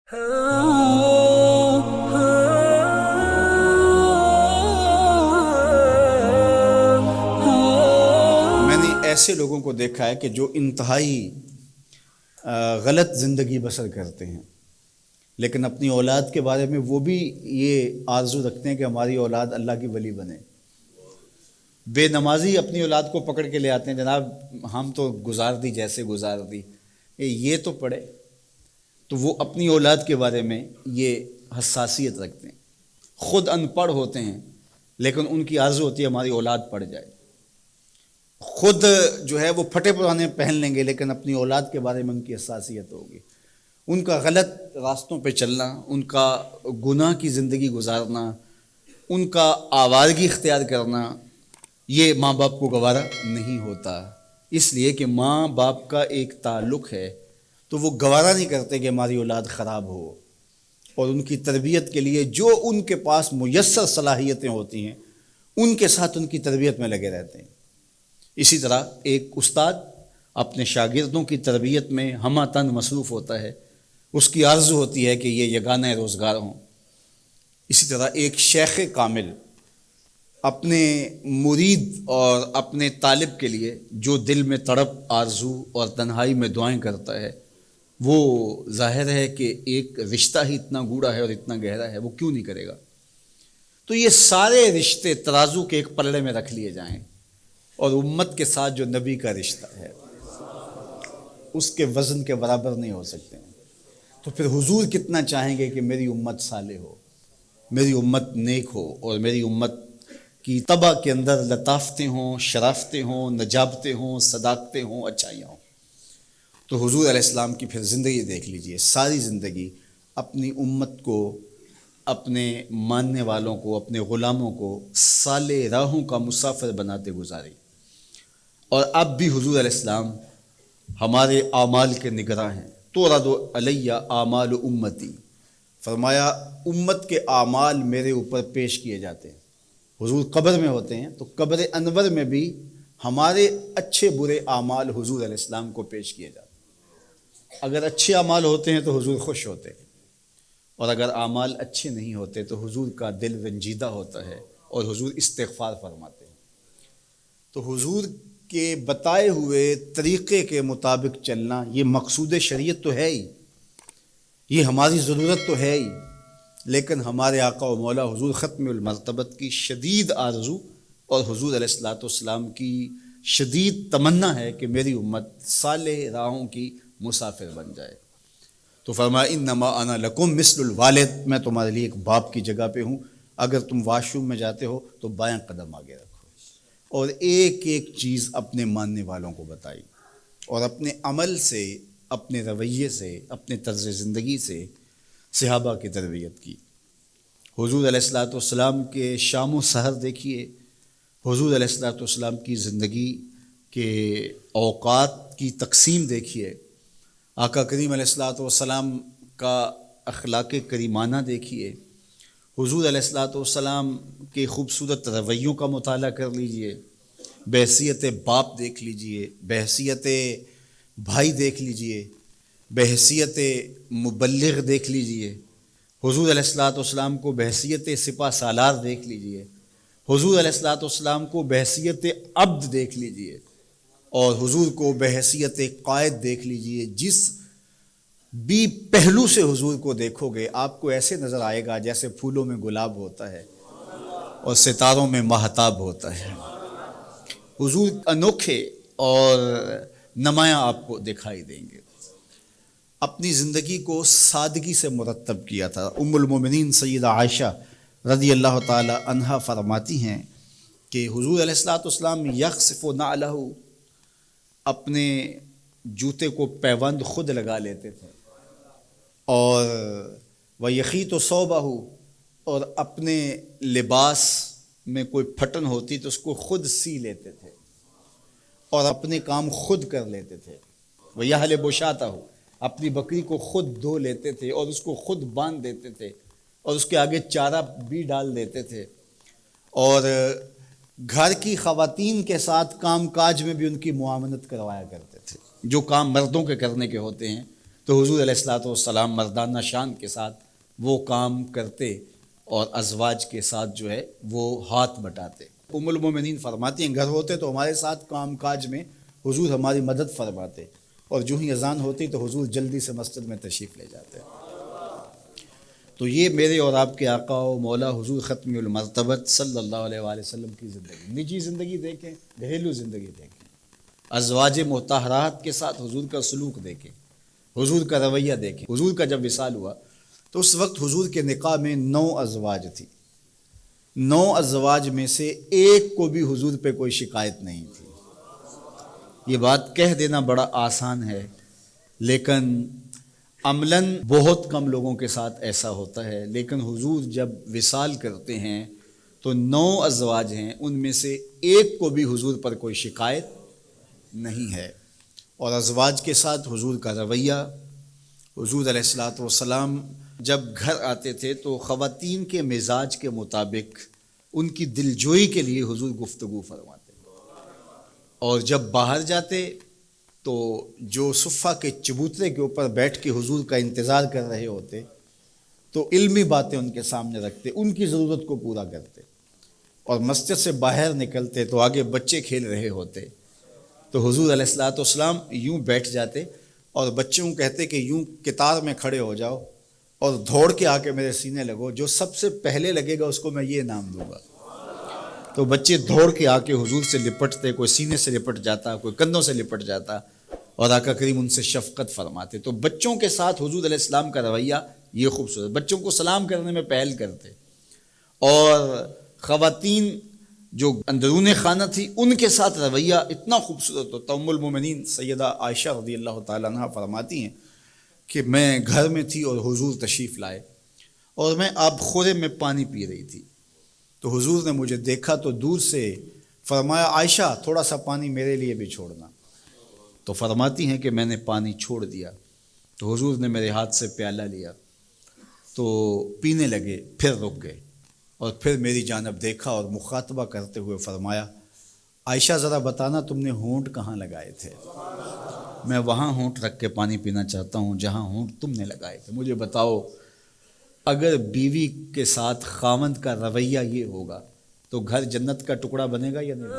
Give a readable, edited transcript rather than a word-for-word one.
میں نے ایسے لوگوں کو دیکھا ہے کہ جو انتہائی غلط زندگی بسر کرتے ہیں، لیکن اپنی اولاد کے بارے میں وہ بھی یہ آرزو رکھتے ہیں کہ ہماری اولاد اللہ کی ولی بنے۔ بے نمازی اپنی اولاد کو پکڑ کے لے آتے ہیں، جناب ہم تو گزار دی جیسے گزار دی، یہ تو پڑھے۔ تو وہ اپنی اولاد کے بارے میں یہ حساسیت رکھتے ہیں، خود ان پڑھ ہوتے ہیں لیکن ان کی آرزو ہوتی ہے ہماری اولاد پڑھ جائے۔ خود جو ہے وہ پھٹے پرانے پہن لیں گے لیکن اپنی اولاد کے بارے میں ان کی حساسیت ہوگی۔ ان کا غلط راستوں پہ چلنا، ان کا گناہ کی زندگی گزارنا، ان کا آوارگی اختیار کرنا، یہ ماں باپ کو گوارا نہیں ہوتا، اس لیے کہ ماں باپ کا ایک تعلق ہے تو وہ گوارا نہیں کرتے کہ ہماری اولاد خراب ہو، اور ان کی تربیت کے لیے جو ان کے پاس میسر صلاحیتیں ہوتی ہیں ان کے ساتھ ان کی تربیت میں لگے رہتے ہیں۔ اسی طرح ایک استاد اپنے شاگردوں کی تربیت میں ہمہ تن مصروف ہوتا ہے، اس کی آرزو ہوتی ہے کہ یہ یگانہ روزگار ہوں۔ اسی طرح ایک شیخ کامل اپنے مرید اور اپنے طالب کے لیے جو دل میں تڑپ، آرزو اور تنہائی میں دعائیں کرتا ہے، وہ ظاہر ہے کہ ایک رشتہ ہی اتنا گوڑا ہے اور اتنا گہرا ہے، وہ کیوں نہیں کرے گا؟ تو یہ سارے رشتے ترازو کے ایک پلڑے میں رکھ لیے جائیں اور امت کے ساتھ جو نبی کا رشتہ ہے اس کے وزن کے برابر نہیں ہو سکتے ہیں۔ تو پھر حضور کتنا چاہیں گے کہ میری امت صالح ہو، میری امت نیک ہو، اور میری امت کی طبع کے اندر لطافتیں ہوں، شرافتیں ہوں، نجابتیں ہوں، صداقتیں ہوں، اچھائیاں ہوں۔ تو حضور علیہ السلام کی پھر زندگی دیکھ لیجئے، ساری زندگی اپنی امت کو، اپنے ماننے والوں کو، اپنے غلاموں کو صالح راہوں کا مسافر بناتے گزاری، اور اب بھی حضور علیہ السلام ہمارے اعمال کے نگراں ہیں۔ تورد علیہ اعمال امتی، فرمایا امت کے اعمال میرے اوپر پیش کیے جاتے ہیں۔ حضور قبر میں ہوتے ہیں تو قبر انور میں بھی ہمارے اچھے برے اعمال حضور علیہ السلام کو پیش کیے جاتے ہیں۔ اگر اچھے اعمال ہوتے ہیں تو حضور خوش ہوتے ہیں، اور اگر اعمال اچھے نہیں ہوتے تو حضور کا دل رنجیدہ ہوتا ہے اور حضور استغفار فرماتے ہیں۔ تو حضور کے بتائے ہوئے طریقے کے مطابق چلنا یہ مقصود شریعت تو ہے ہی، یہ ہماری ضرورت تو ہے ہی، لیکن ہمارے آقا و مولا حضور ختم المرتبت کی شدید آرزو اور حضور علیہ الصلوۃ والسلام کی شدید تمنا ہے کہ میری امت صالح راہوں کی مسافر بن جائے۔ تو فرمایا انما انا لکم مثل الوالد، میں تمہارے لیے ایک باپ کی جگہ پہ ہوں، اگر تم واش روم میں جاتے ہو تو بایاں قدم آگے رکھو، اور ایک ایک چیز اپنے ماننے والوں کو بتائی، اور اپنے عمل سے، اپنے رویے سے، اپنے طرز زندگی سے صحابہ کی تربیت کی۔ حضور علیہ الصلوۃ والسلام کے شام و سحر دیکھیے، حضور علیہ الصلوۃ والسلام کی زندگی کے اوقات کی تقسیم دیکھیے، آقا کریم علیہ الصلوۃ والسلام کا اخلاق کریمانہ دیکھیے، حضور علیہ الصلوۃ والسلام کے خوبصورت رویوں کا مطالعہ کر لیجئے، بحیثیت باپ دیکھ لیجئے، بحیثیت بھائی دیکھ لیجئے، بحیثیت مبلغ دیکھ لیجئے، حضور علیہ الصلوۃ والسلام کو بحیثیت سپہ سالار دیکھ لیجئے، حضور علیہ الصلوۃ والسلام کو بحیثیت عبد دیکھ لیجئے، اور حضور کو بحیثیت قائد دیکھ لیجئے۔ جس بھی پہلو سے حضور کو دیکھو گے آپ کو ایسے نظر آئے گا جیسے پھولوں میں گلاب ہوتا ہے اور ستاروں میں ماہتاب ہوتا ہے۔ حضور انوکھے اور نمایاں آپ کو دکھائی دیں گے۔ اپنی زندگی کو سادگی سے مرتب کیا تھا۔ ام المومنین سیدہ عائشہ رضی اللہ تعالی عنہا فرماتی ہیں کہ حضور علیہ الصلوۃ والسلام یخصف نعلہ، اپنے جوتے کو پیوند خود لگا لیتے تھے، اور وَيَخِيطُ ثَوْبَهُ، اور اپنے لباس میں کوئی پھٹن ہوتی تو اس کو خود سی لیتے تھے اور اپنے کام خود کر لیتے تھے۔ وَيَحْلِبُ شَاةَهُ، اپنی بکری کو خود دھو لیتے تھے اور اس کو خود باندھ دیتے تھے اور اس کے آگے چارہ بھی ڈال دیتے تھے، اور گھر کی خواتین کے ساتھ کام کاج میں بھی ان کی معاونت کروایا کرتے تھے۔ جو کام مردوں کے کرنے کے ہوتے ہیں تو حضور علیہ الصلوۃ والسلام مردانہ شان کے ساتھ وہ کام کرتے اور ازواج کے ساتھ جو ہے وہ ہاتھ بٹاتے۔ ام المومنین فرماتی ہیں گھر ہوتے تو ہمارے ساتھ کام کاج میں حضور ہماری مدد فرماتے، اور جو ہی اذان ہوتی تو حضور جلدی سے مسجد میں تشریف لے جاتے۔ تو یہ میرے اور آپ کے آقا و مولا حضور ختم المرتبت صلی اللہ علیہ وآلہ وسلم کی زندگی، نجی زندگی دیکھیں، گھریلو زندگی دیکھیں، ازواج مطہرات کے ساتھ حضور کا سلوک دیکھیں، حضور کا رویہ دیکھیں۔ حضور کا جب وصال ہوا تو اس وقت حضور کے نکاح میں 9 ازواج تھی، 9 ازواج میں سے ایک کو بھی حضور پہ کوئی شکایت نہیں تھی۔ یہ بات کہہ دینا بڑا آسان ہے، لیکن عملاً بہت کم لوگوں کے ساتھ ایسا ہوتا ہے۔ لیکن حضور جب وصال کرتے ہیں تو 9 ازواج ہیں، ان میں سے ایک کو بھی حضور پر کوئی شکایت نہیں ہے۔ اور ازواج کے ساتھ حضور کا رویہ، حضور علیہ الصلوۃ والسلام جب گھر آتے تھے تو خواتین کے مزاج کے مطابق ان کی دلجوئی کے لیے حضور گفتگو فرماتے، اور جب باہر جاتے تو جو صفہ کے چبوترے کے اوپر بیٹھ کے حضور کا انتظار کر رہے ہوتے تو علمی باتیں ان کے سامنے رکھتے، ان کی ضرورت کو پورا کرتے، اور مسجد سے باہر نکلتے تو آگے بچے کھیل رہے ہوتے تو حضور علیہ الصلوۃ والسلام یوں بیٹھ جاتے اور بچوں کو کہتے کہ یوں قطار میں کھڑے ہو جاؤ اور دوڑ کے آ کے میرے سینے لگو، جو سب سے پہلے لگے گا اس کو میں یہ انعام دوں گا۔ تو بچے دوڑ کے آ کے حضور سے لپٹتے، کوئی سینے سے لپٹ جاتا، کوئی کندھوں سے لپٹ جاتا، اور آقا کریم ان سے شفقت فرماتے۔ تو بچوں کے ساتھ حضور علیہ السلام کا رویہ یہ خوبصورت، بچوں کو سلام کرنے میں پہل کرتے، اور خواتین جو اندرون خانہ تھی ان کے ساتھ رویہ اتنا خوبصورت ہوتا۔ ام المومنین سیدہ عائشہ رضی اللہ تعالیٰ عنہ فرماتی ہیں کہ میں گھر میں تھی اور حضور تشریف لائے، اور میں آب خورے میں پانی پی رہی تھی، تو حضور نے مجھے دیکھا تو دور سے فرمایا عائشہ تھوڑا سا پانی میرے لیے بھی چھوڑنا۔ تو فرماتی ہیں کہ میں نے پانی چھوڑ دیا تو حضور نے میرے ہاتھ سے پیالہ لیا تو پینے لگے، پھر رک گئے، اور پھر میری جانب دیکھا اور مخاطبہ کرتے ہوئے فرمایا عائشہ ذرا بتانا تم نے ہونٹ کہاں لگائے تھے؟ میں وہاں ہونٹ رکھ کے پانی پینا چاہتا ہوں جہاں ہونٹ تم نے لگائے تھے۔ مجھے بتاؤ اگر بیوی کے ساتھ خاوند کا رویہ یہ ہوگا تو گھر جنت کا ٹکڑا بنے گا یا نہیں؟